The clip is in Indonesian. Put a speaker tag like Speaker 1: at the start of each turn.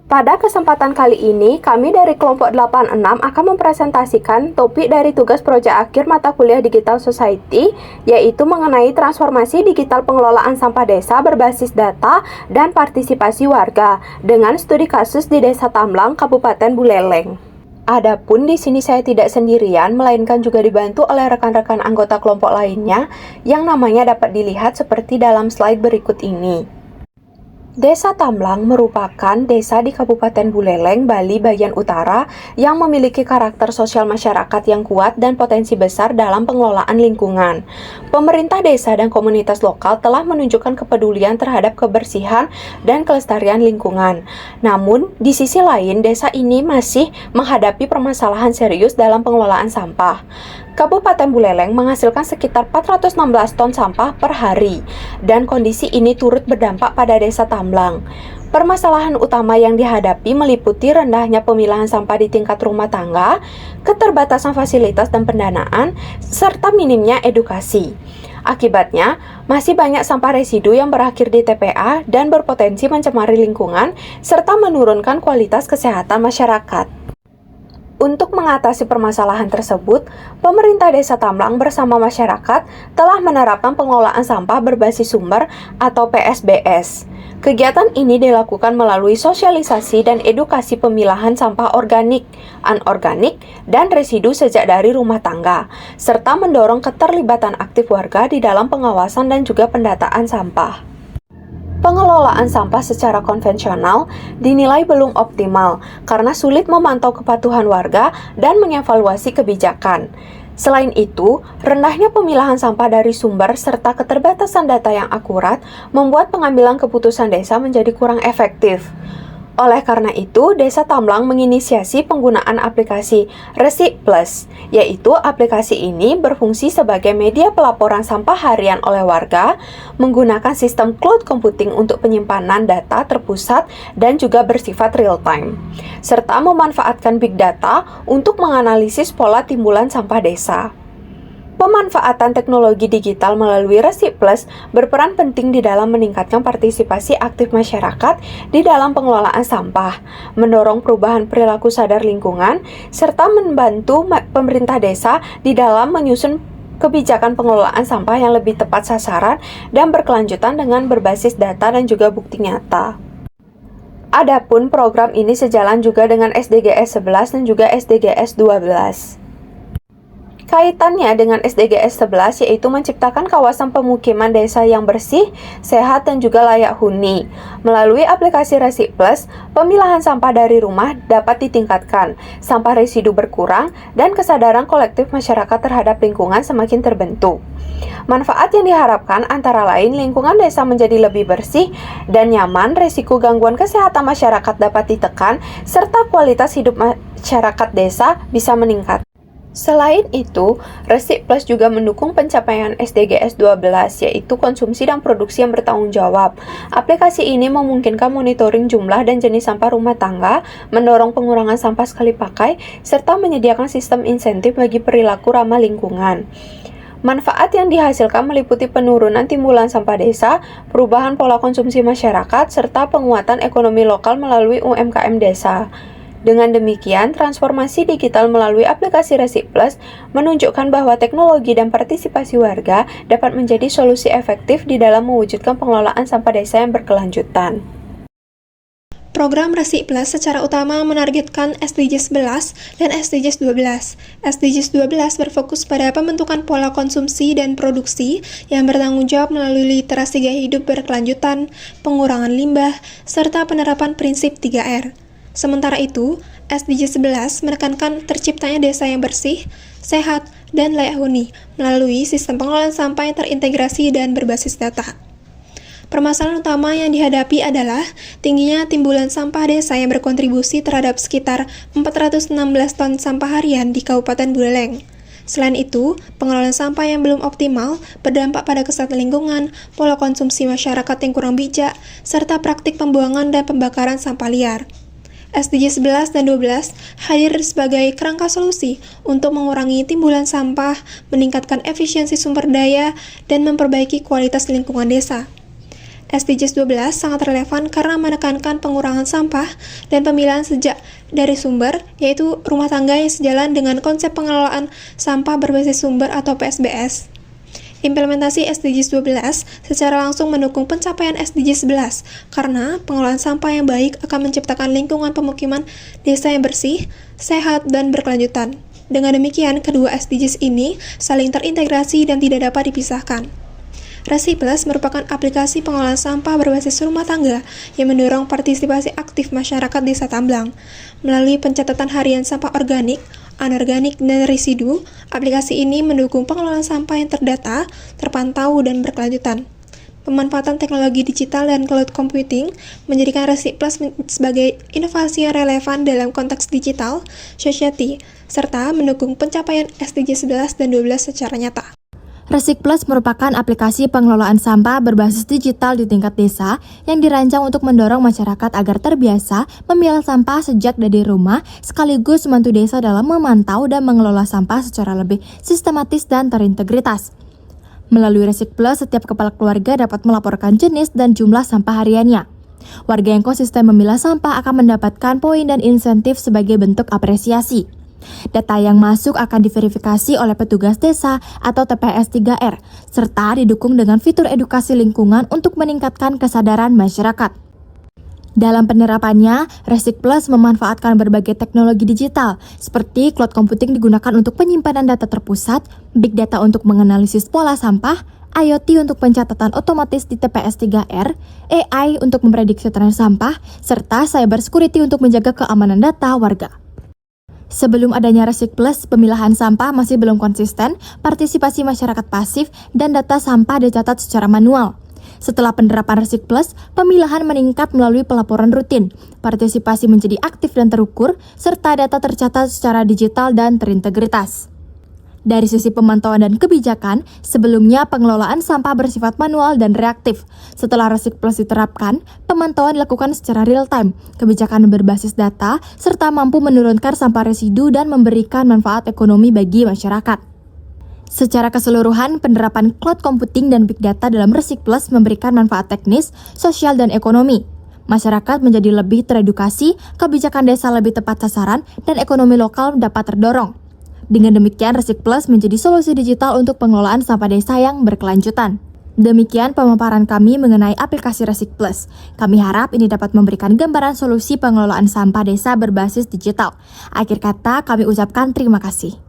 Speaker 1: Pada kesempatan kali ini, kami dari kelompok 86 akan mempresentasikan topik dari tugas proyek akhir mata kuliah Digital Society, yaitu mengenai transformasi digital pengelolaan sampah desa berbasis data dan partisipasi warga dengan studi kasus di Desa Tamlang, Kabupaten Buleleng. Adapun di sini saya tidak sendirian, melainkan juga dibantu oleh rekan-rekan anggota kelompok lainnya yang namanya dapat dilihat seperti dalam slide berikut ini. Desa Tamlang merupakan desa di Kabupaten Buleleng, Bali bagian utara yang memiliki karakter sosial masyarakat yang kuat dan potensi besar dalam pengelolaan lingkungan. Pemerintah desa dan komunitas lokal telah menunjukkan kepedulian terhadap kebersihan dan kelestarian lingkungan. Namun, di sisi lain, desa ini masih menghadapi permasalahan serius dalam pengelolaan sampah. Kabupaten Buleleng menghasilkan sekitar 416 ton sampah per hari, dan kondisi ini turut berdampak pada Desa Tamlang. Permasalahan utama yang dihadapi meliputi rendahnya pemilahan sampah di tingkat rumah tangga, keterbatasan fasilitas dan pendanaan, serta minimnya edukasi. Akibatnya, masih banyak sampah residu yang berakhir di TPA dan berpotensi mencemari lingkungan, serta menurunkan kualitas kesehatan masyarakat. Untuk mengatasi permasalahan tersebut, pemerintah Desa Tamlang bersama masyarakat telah menerapkan pengelolaan sampah berbasis sumber atau PSBS. Kegiatan ini dilakukan melalui sosialisasi dan edukasi pemilahan sampah organik, anorganik, dan residu sejak dari rumah tangga, serta mendorong keterlibatan aktif warga di dalam pengawasan dan juga pendataan sampah. Pengelolaan sampah secara konvensional dinilai belum optimal karena sulit memantau kepatuhan warga dan mengevaluasi kebijakan. Selain itu, rendahnya pemilahan sampah dari sumber serta keterbatasan data yang akurat membuat pengambilan keputusan desa menjadi kurang efektif. Oleh karena itu, Desa Tamlang menginisiasi penggunaan aplikasi Resik Plus, yaitu aplikasi ini berfungsi sebagai media pelaporan sampah harian oleh warga, menggunakan sistem cloud computing untuk penyimpanan data terpusat dan juga bersifat real-time, serta memanfaatkan big data untuk menganalisis pola timbulan sampah desa. Pemanfaatan teknologi digital melalui Resik Plus berperan penting di dalam meningkatkan partisipasi aktif masyarakat di dalam pengelolaan sampah, mendorong perubahan perilaku sadar lingkungan, serta membantu pemerintah desa di dalam menyusun kebijakan pengelolaan sampah yang lebih tepat sasaran dan berkelanjutan dengan berbasis data dan juga bukti nyata. Adapun program ini sejalan juga dengan SDGs 11 dan juga SDGs 12. Kaitannya dengan SDGs 11 yaitu menciptakan kawasan pemukiman desa yang bersih, sehat, dan juga layak huni. Melalui aplikasi Resik Plus, pemilahan sampah dari rumah dapat ditingkatkan, sampah residu berkurang, dan kesadaran kolektif masyarakat terhadap lingkungan semakin terbentuk. Manfaat yang diharapkan antara lain lingkungan desa menjadi lebih bersih dan nyaman, risiko gangguan kesehatan masyarakat dapat ditekan, serta kualitas hidup masyarakat desa bisa meningkat. Selain itu, Resik Plus juga mendukung pencapaian SDGs 12, yaitu konsumsi dan produksi yang bertanggung jawab. Aplikasi ini memungkinkan monitoring jumlah dan jenis sampah rumah tangga, mendorong pengurangan sampah sekali pakai, serta menyediakan sistem insentif bagi perilaku ramah lingkungan. Manfaat yang dihasilkan meliputi penurunan timbulan sampah desa, perubahan pola konsumsi masyarakat, serta penguatan ekonomi lokal melalui UMKM desa. Dengan demikian, transformasi digital melalui aplikasi Resik Plus menunjukkan bahwa teknologi dan partisipasi warga dapat menjadi solusi efektif di dalam mewujudkan pengelolaan sampah desa yang berkelanjutan.
Speaker 2: Program Resik Plus secara utama menargetkan SDGs 11 dan SDGs 12. SDGs 12 berfokus pada pembentukan pola konsumsi dan produksi yang bertanggung jawab melalui literasi gaya hidup berkelanjutan, pengurangan limbah, serta penerapan prinsip 3R. Sementara itu, SDGs 11 menekankan terciptanya desa yang bersih, sehat, dan layak huni melalui sistem pengelolaan sampah yang terintegrasi dan berbasis data. Permasalahan utama yang dihadapi adalah tingginya timbulan sampah desa yang berkontribusi terhadap sekitar 416 ton sampah harian di Kabupaten Buleleng. Selain itu, pengelolaan sampah yang belum optimal berdampak pada kesehatan lingkungan, pola konsumsi masyarakat yang kurang bijak, serta praktik pembuangan dan pembakaran sampah liar. SDGs 11 dan 12 hadir sebagai kerangka solusi untuk mengurangi timbulan sampah, meningkatkan efisiensi sumber daya, dan memperbaiki kualitas lingkungan desa. SDGs 12 sangat relevan karena menekankan pengurangan sampah dan pemilahan sejak dari sumber, yaitu rumah tangga yang sejalan dengan konsep pengelolaan sampah berbasis sumber atau PSBS. Implementasi SDGs 12 secara langsung mendukung pencapaian SDGs 11 karena pengelolaan sampah yang baik akan menciptakan lingkungan pemukiman desa yang bersih, sehat, dan berkelanjutan. Dengan demikian, kedua SDGs ini saling terintegrasi dan tidak dapat dipisahkan. Resi Plus merupakan aplikasi pengelolaan sampah berbasis rumah tangga yang mendorong partisipasi aktif masyarakat Desa Tamblang. Melalui pencatatan harian sampah organik, anorganik, dan residu, aplikasi ini mendukung pengelolaan sampah yang terdata, terpantau, dan berkelanjutan. Pemanfaatan teknologi digital dan cloud computing menjadikan Resi Plus sebagai inovasi yang relevan dalam konteks digital, society, serta mendukung pencapaian SDGs 11 dan 12 secara nyata.
Speaker 3: Resik Plus merupakan aplikasi pengelolaan sampah berbasis digital di tingkat desa yang dirancang untuk mendorong masyarakat agar terbiasa memilah sampah sejak dari rumah, sekaligus membantu desa dalam memantau dan mengelola sampah secara lebih sistematis dan terintegritas. Melalui Resik Plus, setiap kepala keluarga dapat melaporkan jenis dan jumlah sampah hariannya. Warga yang konsisten memilah sampah akan mendapatkan poin dan insentif sebagai bentuk apresiasi. Data yang masuk akan diverifikasi oleh petugas desa atau TPS 3R, serta didukung dengan fitur edukasi lingkungan untuk meningkatkan kesadaran masyarakat. Dalam penerapannya, Resik Plus memanfaatkan berbagai teknologi digital, seperti cloud computing digunakan untuk penyimpanan data terpusat, big data untuk menganalisis pola sampah, IoT untuk pencatatan otomatis di TPS 3R, AI untuk memprediksi tren sampah, serta cyber security untuk menjaga keamanan data warga. Sebelum adanya Resik Plus, pemilahan sampah masih belum konsisten, partisipasi masyarakat pasif, dan data sampah dicatat secara manual. Setelah penerapan Resik Plus, pemilahan meningkat melalui pelaporan rutin, partisipasi menjadi aktif dan terukur, serta data tercatat secara digital dan terintegritas. Dari sisi pemantauan dan kebijakan, sebelumnya pengelolaan sampah bersifat manual dan reaktif. Setelah Resik Plus diterapkan, pemantauan dilakukan secara real-time, kebijakan berbasis data, serta mampu menurunkan sampah residu dan memberikan manfaat ekonomi bagi masyarakat. Secara keseluruhan, penerapan cloud computing dan big data dalam Resik Plus memberikan manfaat teknis, sosial, dan ekonomi. Masyarakat menjadi lebih teredukasi, kebijakan desa lebih tepat sasaran, dan ekonomi lokal dapat terdorong. Dengan demikian, Resik Plus menjadi solusi digital untuk pengelolaan sampah desa yang berkelanjutan. Demikian pemaparan kami mengenai aplikasi Resik Plus. Kami harap ini dapat memberikan gambaran solusi pengelolaan sampah desa berbasis digital. Akhir kata, kami ucapkan terima kasih.